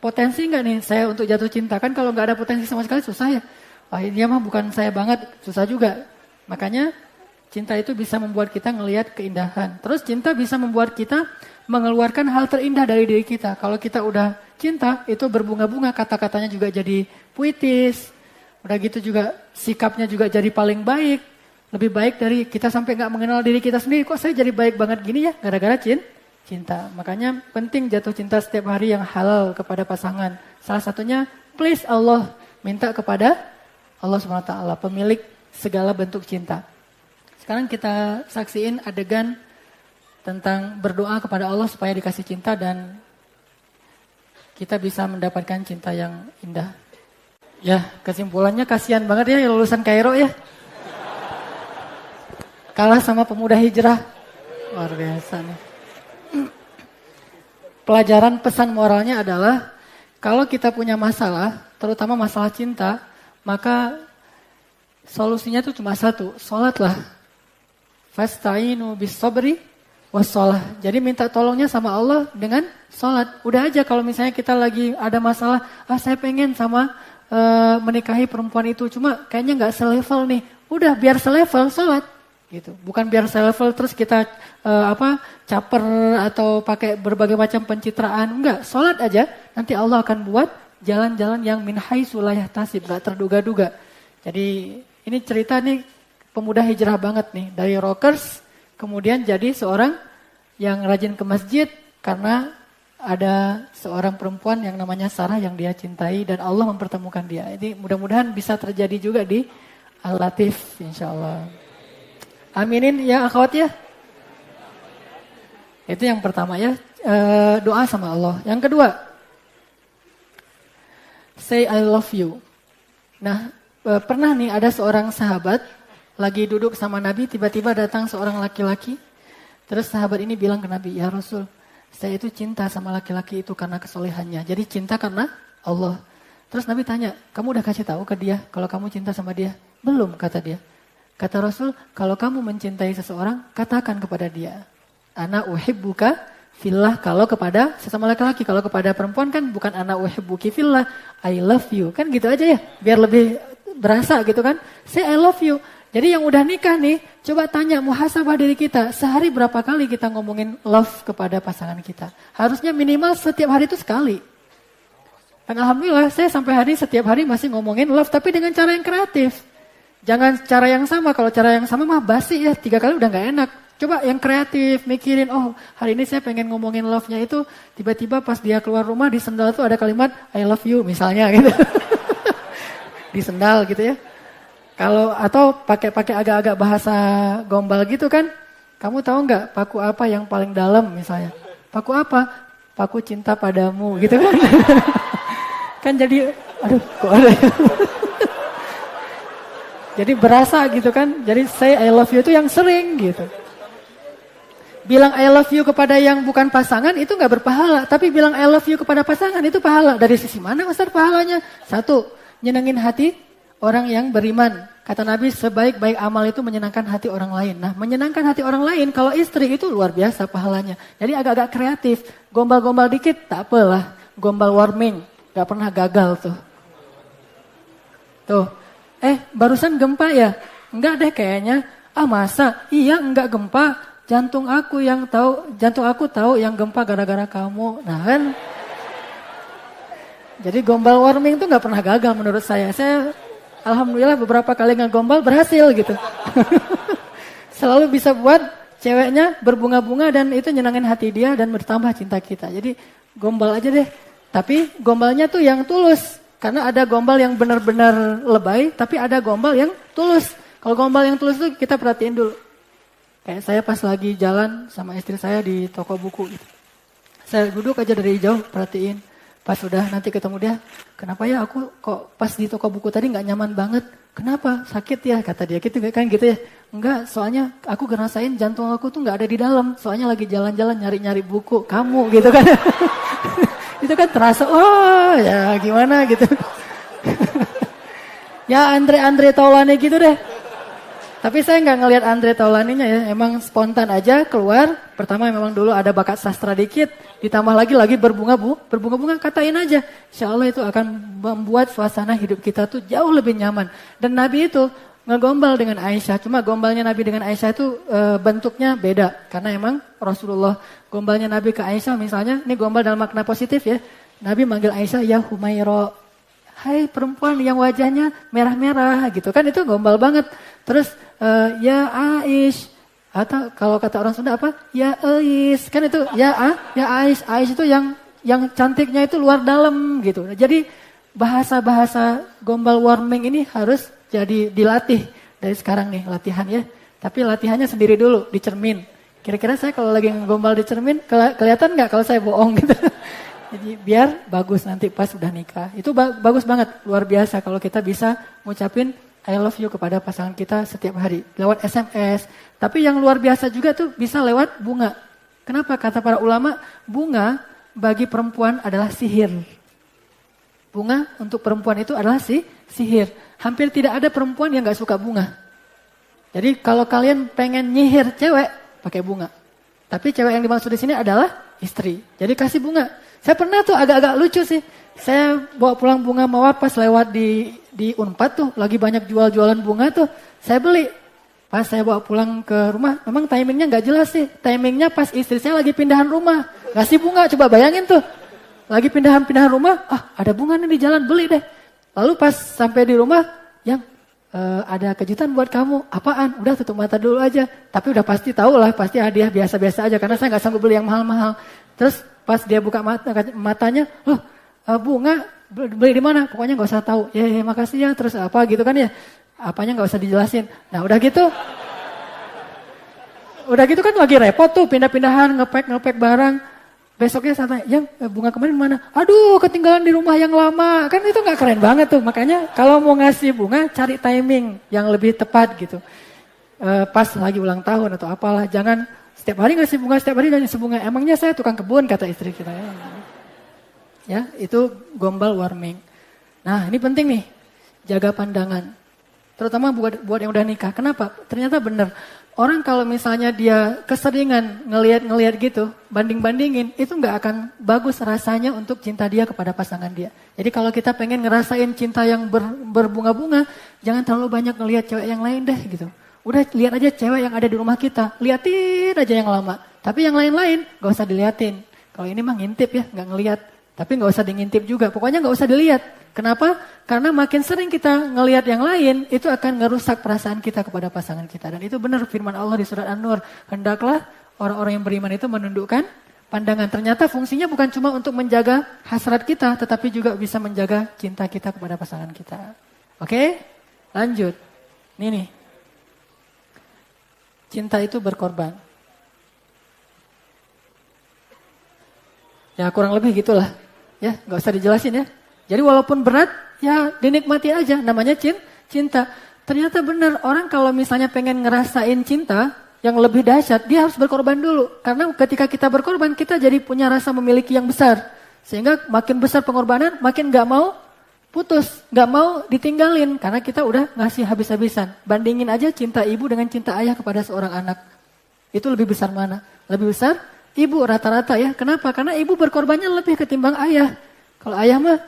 potensi gak nih saya untuk jatuh cinta? Kan kalau gak ada potensi sama sekali susah ya. Oh, dia mah bukan saya banget, susah juga. Makanya cinta itu bisa membuat kita ngelihat keindahan. Terus cinta bisa membuat kita mengeluarkan hal terindah dari diri kita. Kalau kita udah cinta, itu berbunga-bunga, kata-katanya juga jadi puitis. Udah gitu juga sikapnya juga jadi paling baik. Lebih baik dari kita sampai gak mengenal diri kita sendiri. Kok saya jadi baik banget gini ya? Gara-gara cinta. Makanya penting jatuh cinta setiap hari yang halal kepada pasangan. Salah satunya, please Allah, minta kepada Allah SWT, pemilik segala bentuk cinta. Sekarang kita saksiin adegan tentang berdoa kepada Allah supaya dikasih cinta dan kita bisa mendapatkan cinta yang indah. Ya, kesimpulannya kasihan banget ya lulusan Kairo ya. Kalah sama pemuda hijrah. Luar biasa nih. Pelajaran pesan moralnya adalah kalau kita punya masalah, terutama masalah cinta, maka solusinya itu cuma satu, sholatlah. Fasta'inu bis sabri wassalah. Jadi minta tolongnya sama Allah dengan sholat. Udah aja kalau misalnya kita lagi ada masalah, saya pengen sama menikahi perempuan itu, cuma kayaknya gak selevel nih. Udah biar selevel, sholat. Gitu. Bukan biar selevel terus kita caper atau pakai berbagai macam pencitraan. Enggak, sholat aja. Nanti Allah akan buat jalan-jalan yang min haitsu la yahtasib, gak terduga-duga. Jadi ini cerita nih pemuda hijrah banget nih. Dari rockers kemudian jadi seorang yang rajin ke masjid karena ada seorang perempuan yang namanya Sarah yang dia cintai dan Allah mempertemukan dia. Ini mudah-mudahan bisa terjadi juga di Al-Latif insyaallah. Aminin ya akhwat ya. Itu yang pertama ya, doa sama Allah. Yang kedua, say I love you. Nah, pernah nih ada seorang sahabat lagi duduk sama Nabi, tiba-tiba datang seorang laki-laki. Terus sahabat ini bilang ke Nabi, ya Rasul, saya itu cinta sama laki-laki itu karena kesolehannya. Jadi cinta karena Allah. Terus Nabi tanya, kamu udah kasih tahu ke dia kalau kamu cinta sama dia? Belum, kata dia. Kata Rasul, kalau kamu mencintai seseorang, katakan kepada dia. Ana uhibbuka fillah, kalau kepada sesama laki-laki. Kalau kepada perempuan kan bukan ana uhibbuki fillah, I love you. Kan gitu aja ya, biar lebih berasa gitu kan. Say I love you. Jadi yang udah nikah nih, coba tanya muhasabah diri kita. Sehari berapa kali kita ngomongin love kepada pasangan kita? Harusnya minimal setiap hari itu sekali. Dan alhamdulillah saya sampai hari setiap hari masih ngomongin love, tapi dengan cara yang kreatif. Jangan cara yang sama, kalau cara yang sama mah basi ya, 3 kali udah gak enak. Coba yang kreatif, mikirin, oh hari ini saya pengen ngomongin love-nya itu, tiba-tiba pas dia keluar rumah di sendal tuh ada kalimat I love you misalnya gitu. Di sendal gitu ya. Kalau atau pakai agak-agak bahasa gombal gitu kan, kamu tahu nggak paku apa yang paling dalam misalnya? Paku apa? Paku cinta padamu gitu kan. Kan jadi, aduh kok ada ya. Jadi berasa gitu kan. Jadi say I love you itu yang sering gitu. Bilang I love you kepada yang bukan pasangan itu gak berpahala. Tapi bilang I love you kepada pasangan itu pahala. Dari sisi mana besar pahalanya? 1, nyenengin hati orang yang beriman. Kata Nabi sebaik-baik amal itu menyenangkan hati orang lain. Nah menyenangkan hati orang lain kalau istri itu luar biasa pahalanya. Jadi agak-agak kreatif. Gombal-gombal dikit tak apalah. Gombal warming. Gak pernah gagal tuh. Tuh. Barusan gempa ya? Enggak deh kayaknya. Masa? Iya enggak gempa. Jantung aku tahu yang gempa gara-gara kamu. Nah kan. Jadi gombal warming itu enggak pernah gagal menurut saya. Saya alhamdulillah beberapa kali ngegombal berhasil gitu. Selalu bisa buat ceweknya berbunga-bunga dan itu nyenangin hati dia dan bertambah cinta kita. Jadi gombal aja deh. Tapi gombalnya tuh yang tulus. Karena ada gombal yang benar-benar lebay, tapi ada gombal yang tulus. Kalau gombal yang tulus itu kita perhatiin dulu. Kayak saya pas lagi jalan sama istri saya di toko buku gitu. Saya duduk aja dari jauh perhatiin. Pas sudah nanti ketemu dia, kenapa ya aku kok pas di toko buku tadi nggak nyaman banget? Kenapa? Sakit ya kata dia gitu kan gitu ya. Enggak, soalnya aku ngerasain jantung aku tuh nggak ada di dalam. Soalnya lagi jalan-jalan nyari-nyari buku kamu gitu kan. Itu kan terasa, oh ya gimana gitu. Ya Andre Taulani gitu deh. Tapi saya nggak ngelihat Andre Taulaninya ya, emang spontan aja keluar. Pertama memang dulu ada bakat sastra dikit, ditambah lagi berbunga-bunga katain aja. Insya Allah itu akan membuat suasana hidup kita tuh jauh lebih nyaman. Dan Nabi itu ngegombal dengan Aisyah, cuma gombalnya Nabi dengan Aisyah itu bentuknya beda. Karena emang Rasulullah gombalnya Nabi ke Aisyah misalnya, ini gombal dalam makna positif ya. Nabi manggil Aisyah, ya Humairo, hai perempuan yang wajahnya merah-merah gitu kan, itu gombal banget. Terus ya Aish, atau kalau kata orang Sunda apa? Ya Ais, kan itu ya Aish. Aish itu yang cantiknya itu luar dalam gitu. Jadi bahasa-bahasa gombal warming ini harus jadi dilatih dari sekarang nih latihan ya. Tapi latihannya sendiri dulu di cermin. Kira-kira saya kalau lagi gombal di cermin kelihatan nggak kalau saya bohong gitu? Jadi biar bagus nanti pas udah nikah. Itu bagus banget, luar biasa kalau kita bisa ngucapin I love you kepada pasangan kita setiap hari. Lewat SMS. Tapi yang luar biasa juga tuh bisa lewat bunga. Kenapa? Kata para ulama, bunga bagi perempuan adalah sihir. Bunga untuk perempuan itu adalah sihir. Hampir tidak ada perempuan yang gak suka bunga. Jadi kalau kalian pengen nyihir cewek, pakai bunga. Tapi cewek yang dimaksud di sini adalah istri. Jadi kasih bunga. Saya pernah tuh agak-agak lucu sih. Saya bawa pulang bunga mawar pas lewat di Unpad tuh. Lagi banyak jual-jualan bunga tuh. Saya beli. Pas saya bawa pulang ke rumah, memang timingnya gak jelas sih. Timingnya pas istri saya lagi pindahan rumah. Ngasih bunga, coba bayangin tuh. Lagi pindahan rumah, ada bunga nih di jalan, beli deh. Lalu pas sampai di rumah, yang ada kejutan buat kamu. Apaan? Udah tutup mata dulu aja. Tapi udah pasti tahu lah, pasti hadiah biasa-biasa aja. Karena saya gak sanggup beli yang mahal-mahal. Terus pas dia buka matanya, bunga beli di mana? Pokoknya nggak usah tahu. Ya makasih ya. Terus apa gitu kan ya? Apanya nggak usah dijelasin. Nah udah gitu kan lagi repot tuh pindah-pindahan ngepek barang. Besoknya saya tanya, yang bunga kemarin mana? Aduh ketinggalan di rumah yang lama. Kan itu nggak keren banget tuh. Makanya kalau mau ngasih bunga cari timing yang lebih tepat gitu. Pas lagi ulang tahun atau apalah. Jangan setiap hari ngasih bunga. Emangnya saya tukang kebun kata istri kita ya. Ya, itu gombal warming. Nah, ini penting nih. Jaga pandangan. Terutama buat yang udah nikah. Kenapa? Ternyata benar. Orang kalau misalnya dia keseringan ngelihat gitu, banding-bandingin, itu nggak akan bagus rasanya untuk cinta dia kepada pasangan dia. Jadi kalau kita pengen ngerasain cinta yang berbunga-bunga, jangan terlalu banyak ngelihat cewek yang lain deh gitu. Udah lihat aja cewek yang ada di rumah kita, liatin aja yang lama. Tapi yang lain-lain gak usah diliatin. Kalau ini mah ngintip ya, gak ngelihat. Tapi gak usah diintip juga, pokoknya gak usah dilihat. Kenapa? Karena makin sering kita ngelihat yang lain, itu akan ngerusak perasaan kita kepada pasangan kita. Dan itu benar firman Allah di surat An-Nur. Hendaklah orang-orang yang beriman itu menundukkan pandangan. Ternyata fungsinya bukan cuma untuk menjaga hasrat kita, tetapi juga bisa menjaga cinta kita kepada pasangan kita. Oke? Lanjut. Ini nih. Cinta itu berkorban. Ya kurang lebih gitulah. Ya gak usah dijelasin ya. Jadi walaupun berat, ya dinikmati aja. Namanya cinta. Ternyata benar, orang kalau misalnya pengen ngerasain cinta yang lebih dahsyat, dia harus berkorban dulu. Karena ketika kita berkorban, kita jadi punya rasa memiliki yang besar. Sehingga makin besar pengorbanan, makin gak mau putus, gak mau ditinggalin. Karena kita udah ngasih habis-habisan. Bandingin aja cinta ibu dengan cinta ayah kepada seorang anak. Itu lebih besar mana? Lebih besar ibu rata-rata ya. Kenapa? Karena ibu berkorbannya lebih ketimbang ayah. Kalau ayah mah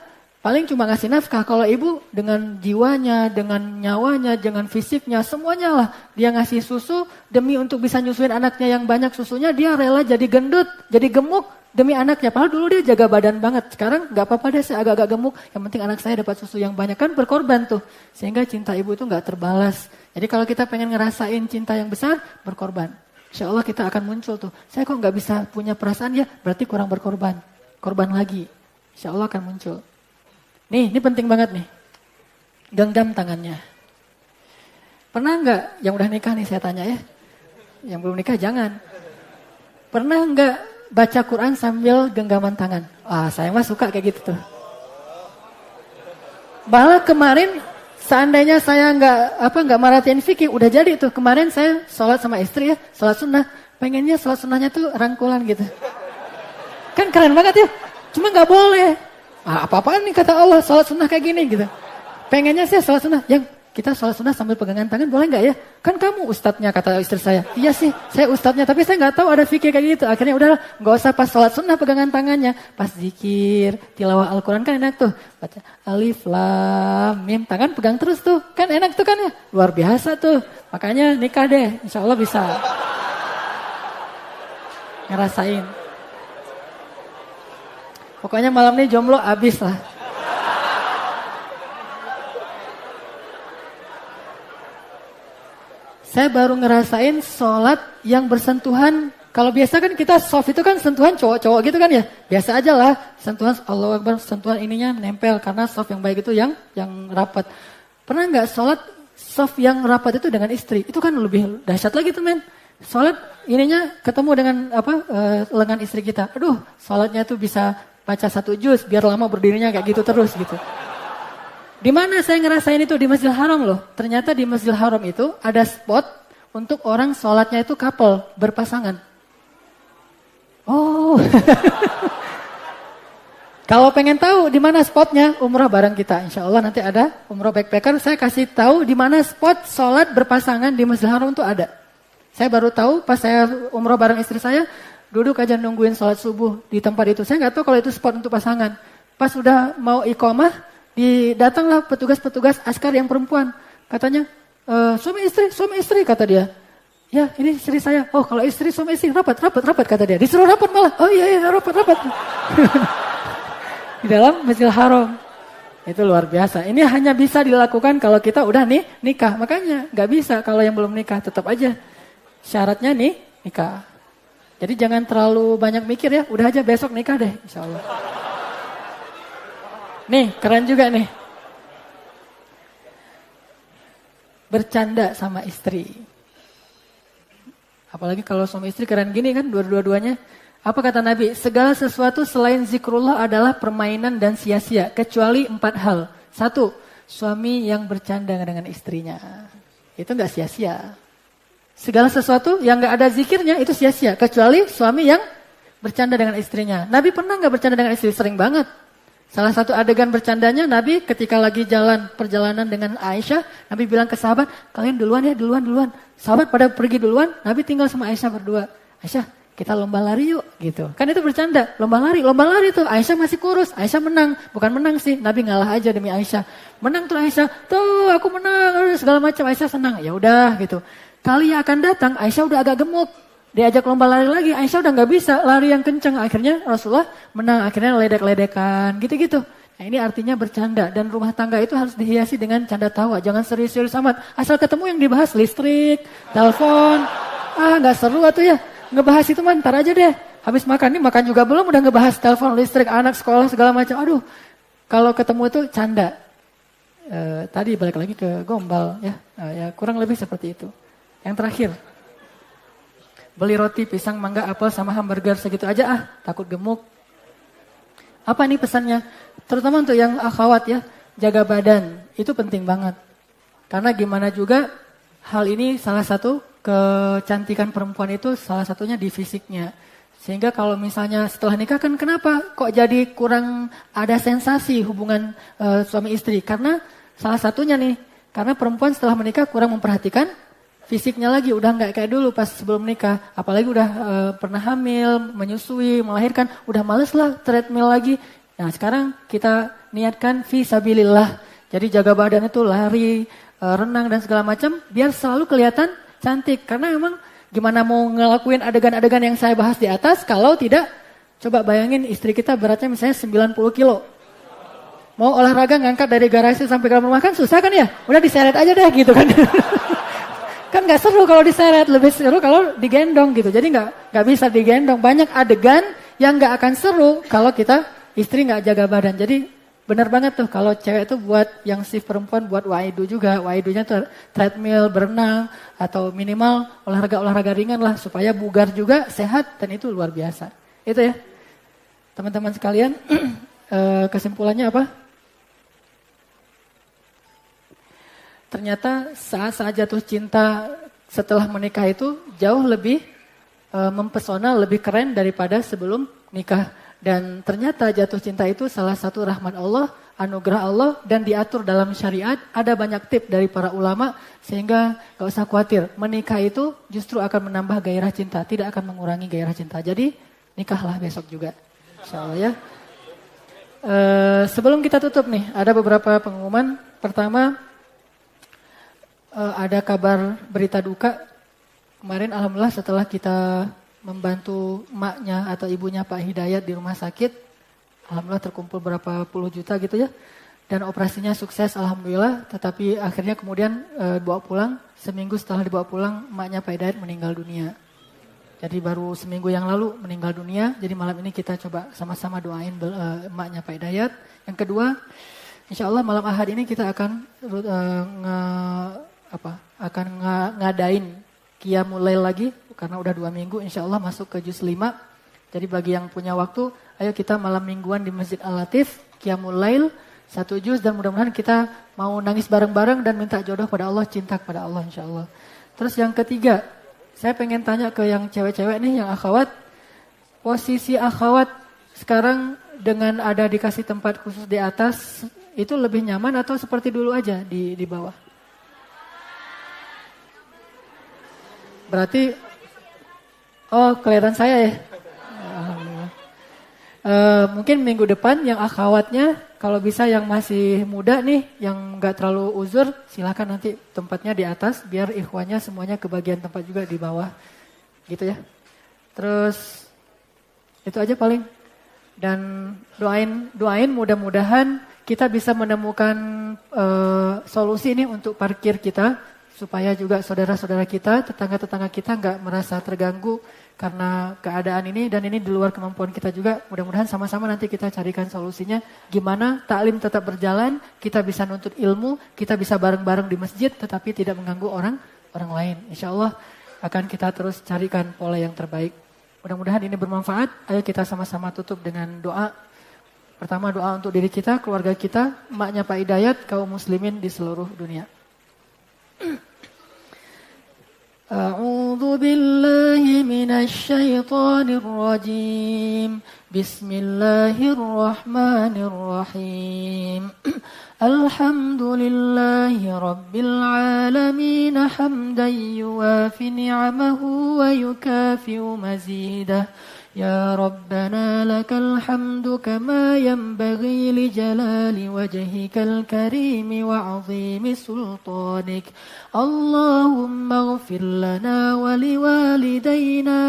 paling cuma ngasih nafkah. Kalau ibu dengan jiwanya, dengan nyawanya, dengan fisiknya, semuanya lah. Dia ngasih susu demi untuk bisa nyusuin anaknya yang banyak susunya. Dia rela jadi gendut, jadi gemuk demi anaknya. Padahal dulu dia jaga badan banget. Sekarang gak apa-apa deh saya agak-agak gemuk. Yang penting anak saya dapat susu yang banyak. Kan berkorban tuh. Sehingga cinta ibu itu gak terbalas. Jadi kalau kita pengen ngerasain cinta yang besar, berkorban. Insya Allah kita akan muncul tuh. Saya kok gak bisa punya perasaan ya, berarti kurang berkorban. Korban lagi. Insya Allah akan muncul. Nih, ini penting banget nih. Genggam tangannya. Pernah nggak yang udah nikah nih saya tanya ya? Yang belum nikah jangan. Pernah nggak baca Quran sambil genggaman tangan. Saya mah suka kayak gitu tuh. Malah kemarin seandainya saya nggak merhatiin fikih, udah jadi tuh. Kemarin saya sholat sama istri ya, sholat sunnah. Pengennya sholat sunnahnya tuh rangkulan gitu. Kan keren banget ya. Cuma nggak boleh. Apa-apaan nih kata Allah, sholat sunnah kayak gini gitu. Pengennya sih sholat sunnah. Yang kita sholat sunnah sambil pegangan tangan boleh nggak ya? Kan kamu ustadznya kata istri saya. Iya sih, saya ustadznya. Tapi saya nggak tahu ada fikih kayak gitu. Akhirnya udahlah, nggak usah pas sholat sunnah pegangan tangannya. Pas zikir, tilawah Al-Quran kan enak tuh. Baca alif, lam, mim. Tangan pegang terus tuh. Kan enak tuh kan ya. Luar biasa tuh. Makanya nikah deh. Insya Allah bisa. Ngerasain. Pokoknya malam ini jomblo abis lah. Saya baru ngerasain sholat yang bersentuhan. Kalau biasa kan kita soft itu kan sentuhan cowok-cowok gitu kan ya. Biasa aja lah. Sentuhan Allahu Akbar, sentuhan ininya nempel. Karena soft yang baik itu yang rapat. Pernah nggak sholat soft yang rapat itu dengan istri? Itu kan lebih dahsyat lagi tuh men. Sholat ininya ketemu dengan lengan istri kita. Aduh, sholatnya tuh bisa baca 1 juz biar lama berdirinya kayak gitu terus gitu. Di mana saya ngerasain itu? Di Masjidil Haram loh. Ternyata di Masjidil Haram itu ada spot untuk orang sholatnya itu couple, berpasangan. Oh. Kalau pengen tahu di mana spotnya, umrah bareng kita. Insya Allah nanti ada umrah backpacker. Saya kasih tahu di mana spot sholat berpasangan di Masjidil Haram itu ada. Saya baru tahu pas saya umrah bareng istri saya, duduk aja nungguin sholat subuh di tempat itu. Saya nggak tahu kalau itu spot untuk pasangan. Pas udah mau iqomah, datanglah petugas-petugas askar yang perempuan. Katanya, suami istri kata dia. Ya ini istri saya. Oh kalau istri suami istri rapat kata dia. Disuruh rapat malah. Oh iya rapat. Di dalam Masjidil Haram. Itu luar biasa. Ini hanya bisa dilakukan kalau kita udah nikah. Makanya nggak bisa kalau yang belum nikah. Tetap aja syaratnya nikah. Jadi jangan terlalu banyak mikir ya. Udah aja besok nikah deh insya Allah. Nih, keren juga nih. Bercanda sama istri. Apalagi kalau suami istri keren gini kan, dua-duanya. Apa kata Nabi? Segala sesuatu selain zikrullah adalah permainan dan sia-sia. Kecuali 4 hal. 1, suami yang bercanda dengan istrinya. Itu gak sia-sia. Segala sesuatu yang gak ada zikirnya itu sia-sia. Kecuali suami yang bercanda dengan istrinya. Nabi pernah gak bercanda dengan istri? Sering banget. Salah satu adegan bercandanya Nabi ketika lagi perjalanan dengan Aisyah, Nabi bilang ke sahabat, kalian duluan ya, duluan. Sahabat pada pergi duluan, Nabi tinggal sama Aisyah berdua. Aisyah, kita lomba lari yuk, gitu. Kan itu bercanda, lomba lari tuh. Aisyah masih kurus, Aisyah menang. Bukan menang sih, Nabi ngalah aja demi Aisyah. Menang tuh Aisyah, tuh aku menang, segala macam. Aisyah senang, ya udah gitu. Kali yang akan datang, Aisyah udah agak gemuk. Diajak lomba lari lagi, Aisyah udah gak bisa lari yang kenceng. Akhirnya Rasulullah menang, akhirnya ledek-ledekan, gitu-gitu. Nah ini artinya bercanda. Dan rumah tangga itu harus dihiasi dengan canda tawa. Jangan serius-serius amat. Asal ketemu yang dibahas listrik, telepon. Gak seru atuh ya. Ngebahas itu mah ntar aja deh. Habis makan, nih makan juga belum udah ngebahas telepon, listrik, anak, sekolah, segala macam. Aduh, kalau ketemu itu canda. Tadi balik lagi ke gombal ya. Ya kurang lebih seperti itu. Yang terakhir. Beli roti, pisang, mangga, apel, sama hamburger segitu aja takut gemuk. Apa nih pesannya? Terutama untuk yang akhwat ya, jaga badan, itu penting banget. Karena gimana juga, hal ini salah satu kecantikan perempuan itu salah satunya di fisiknya. Sehingga kalau misalnya setelah nikah kan kenapa kok jadi kurang ada sensasi hubungan suami istri? Karena salah satunya nih, karena perempuan setelah menikah kurang memperhatikan fisiknya lagi, udah nggak kayak dulu pas sebelum nikah. Apalagi udah pernah hamil, menyusui, melahirkan, udah males lah treadmill lagi. Nah sekarang kita niatkan fisabilillah. Jadi jaga badan itu lari, renang dan segala macam, biar selalu kelihatan cantik. Karena emang gimana mau ngelakuin adegan-adegan yang saya bahas di atas, kalau tidak, coba bayangin istri kita beratnya misalnya 90 kilo. Mau olahraga ngangkat dari garasi sampai ke rumah kan susah kan ya? Udah diseret aja deh gitu kan. Kan gak seru kalau diseret, lebih seru kalau digendong gitu. Jadi gak bisa digendong. Banyak adegan yang gak akan seru kalau kita istri gak jaga badan. Jadi benar banget tuh kalau cewek tuh buat yang shift perempuan buat waidu juga. Waidunya tuh treadmill, berenang, atau minimal olahraga-olahraga ringan lah. Supaya bugar juga, sehat, dan itu luar biasa. Itu ya. Teman-teman sekalian, kesimpulannya apa? Ternyata saat-saat jatuh cinta setelah menikah itu jauh lebih mempesona, lebih keren daripada sebelum nikah. Dan ternyata jatuh cinta itu salah satu rahmat Allah, anugerah Allah, dan diatur dalam syariat. Ada banyak tips dari para ulama, sehingga gak usah khawatir. Menikah itu justru akan menambah gairah cinta, tidak akan mengurangi gairah cinta. Jadi nikahlah besok juga, insya Allah ya. Sebelum kita tutup nih, ada beberapa pengumuman. Pertama, ada kabar berita duka. Kemarin alhamdulillah setelah kita membantu emaknya atau ibunya Pak Hidayat di rumah sakit, alhamdulillah terkumpul berapa puluh juta gitu ya. Dan operasinya sukses alhamdulillah, tetapi akhirnya kemudian dibawa pulang. Seminggu setelah dibawa pulang, emaknya Pak Hidayat meninggal dunia. Jadi baru seminggu yang lalu meninggal dunia. Jadi malam ini kita coba sama-sama doain emaknya Pak Hidayat. Yang kedua, insya Allah malam Ahad ini kita akan ngadain Qiyamul Lail lagi, karena udah 2 minggu insya Allah masuk ke juz 5. Jadi bagi yang punya waktu, ayo kita malam mingguan di Masjid Al-Latif, Qiyamul Lail, 1 juz, dan mudah-mudahan kita mau nangis bareng-bareng dan minta jodoh pada Allah, cinta kepada Allah insya Allah. Terus yang ketiga, saya pengen tanya ke yang cewek-cewek nih, yang akhwat, posisi akhwat sekarang dengan ada dikasih tempat khusus di atas, itu lebih nyaman atau seperti dulu aja di bawah? Berarti, kelihatan saya ya. Alhamdulillah. Mungkin minggu depan yang akhwatnya, kalau bisa yang masih muda nih, yang gak terlalu uzur, silakan nanti tempatnya di atas, biar ikhwanya semuanya kebagian tempat juga di bawah. Gitu ya. Terus, itu aja paling. Dan doain mudah-mudahan kita bisa menemukan solusi ini untuk parkir kita, supaya juga saudara-saudara kita, tetangga-tetangga kita nggak merasa terganggu karena keadaan ini, dan ini di luar kemampuan kita juga. Mudah-mudahan sama-sama nanti kita carikan solusinya. Gimana taklim tetap berjalan, kita bisa nuntut ilmu, kita bisa bareng-bareng di masjid, tetapi tidak mengganggu orang lain. Insya Allah akan kita terus carikan pola yang terbaik. Mudah-mudahan ini bermanfaat. Ayo kita sama-sama tutup dengan doa. Pertama doa untuk diri kita, keluarga kita, emaknya Pak Hidayat, kaum muslimin di seluruh dunia. أعوذ بالله من الشيطان الرجيم بسم الله الرحمن الرحيم الحمد لله رب العالمين حمدا يوافي نعمه ويكافئ مزيده يا ربنا لك الحمد كما ينبغي لجلال وجهك الكريم وعظيم سلطانك اللهم اغفر لنا ولوالدينا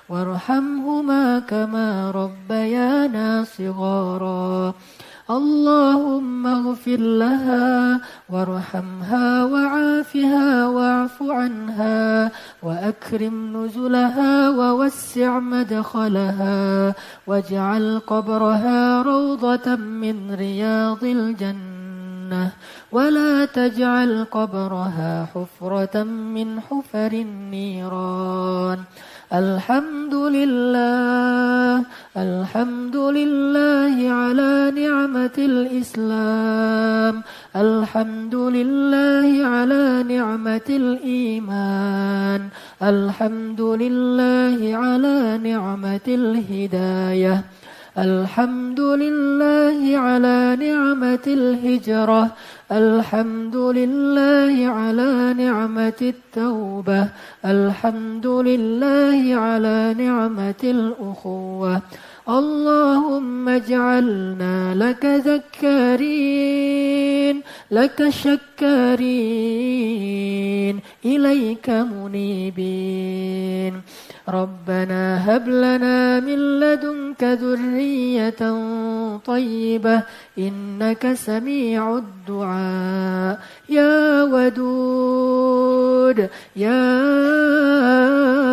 وارحمهما كما ربيانا صغارا اللهم اغفر لها وارحمها وعافها واعف عنها وأكرم نزلها ووسع مدخلها واجعل قبرها روضة من رياض الجنة ولا تجعل قبرها حفرة من حفر النيران الحمد لله على نعمة الإسلام الحمد لله على نعمة الإيمان الحمد لله على نعمة الهداية الحمد لله على نعمة الهجرة الحمد لله على نعمة التوبة الحمد لله على نعمة الأخوة اللهم اجعلنا لك ذكارين لك شكارين إليك منيبين ربنا هب لنا من لدنك ذرية طيبة إنك سميع الدعاء يا ودود يا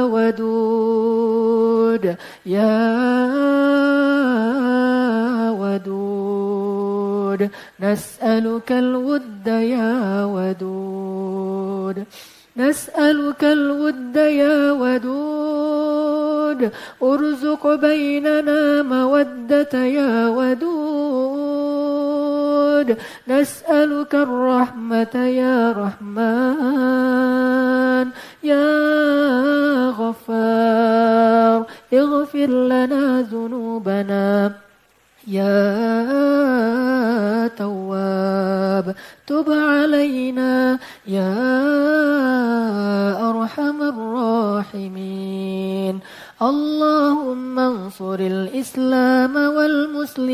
ودود يا ودود نسألك الود يا ودود نسألك الود يا ودود ارزق بيننا مودة يا ودود نسألك الرحمة يا رحمن يا غفار اغفر لنا ذنوبنا يا تواب تب علينا يا أرحم الراحمين اللهم انصر الإسلام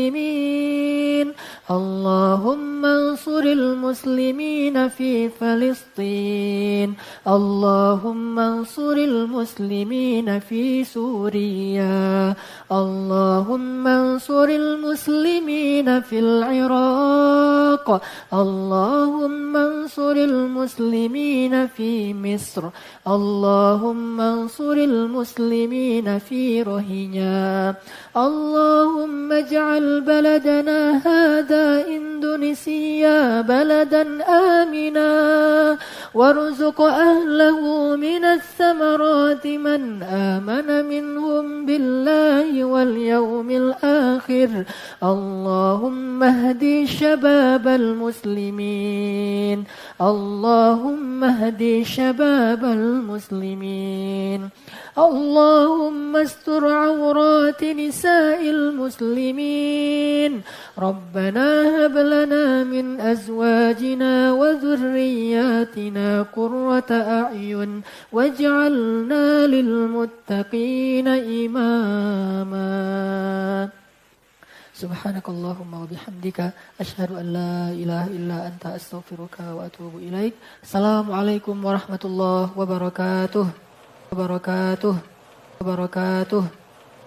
والمسلمين اللهم انصر المسلمين في فلسطين اللهم انصر المسلمين في سوريا اللهم انصر المسلمين في العراق اللهم انصر المسلمين في مصر اللهم انصر المسلمين في روهينيا اللهم اجعل بلدنا هذا إندونيسيا بلدا آمنا وارزق أهله من الثمرات من آمن منهم بالله واليوم الآخر اللهم اهد شباب المسلمين اللهم اهد شباب المسلمين اللهم استر عورات نساء المسلمين ربنا هب لنا من أزواجنا وذرياتنا قرة أعين واجعلنا للمتقين إماما سبحانك اللهم وبحمدك أشهد أن لا إله إلا أنت أستغفرك وأتوب إليك السلام عليكم ورحمة الله وبركاته وبركاته وبركاته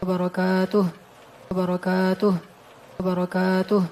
وبركاته وبركاته وبركاته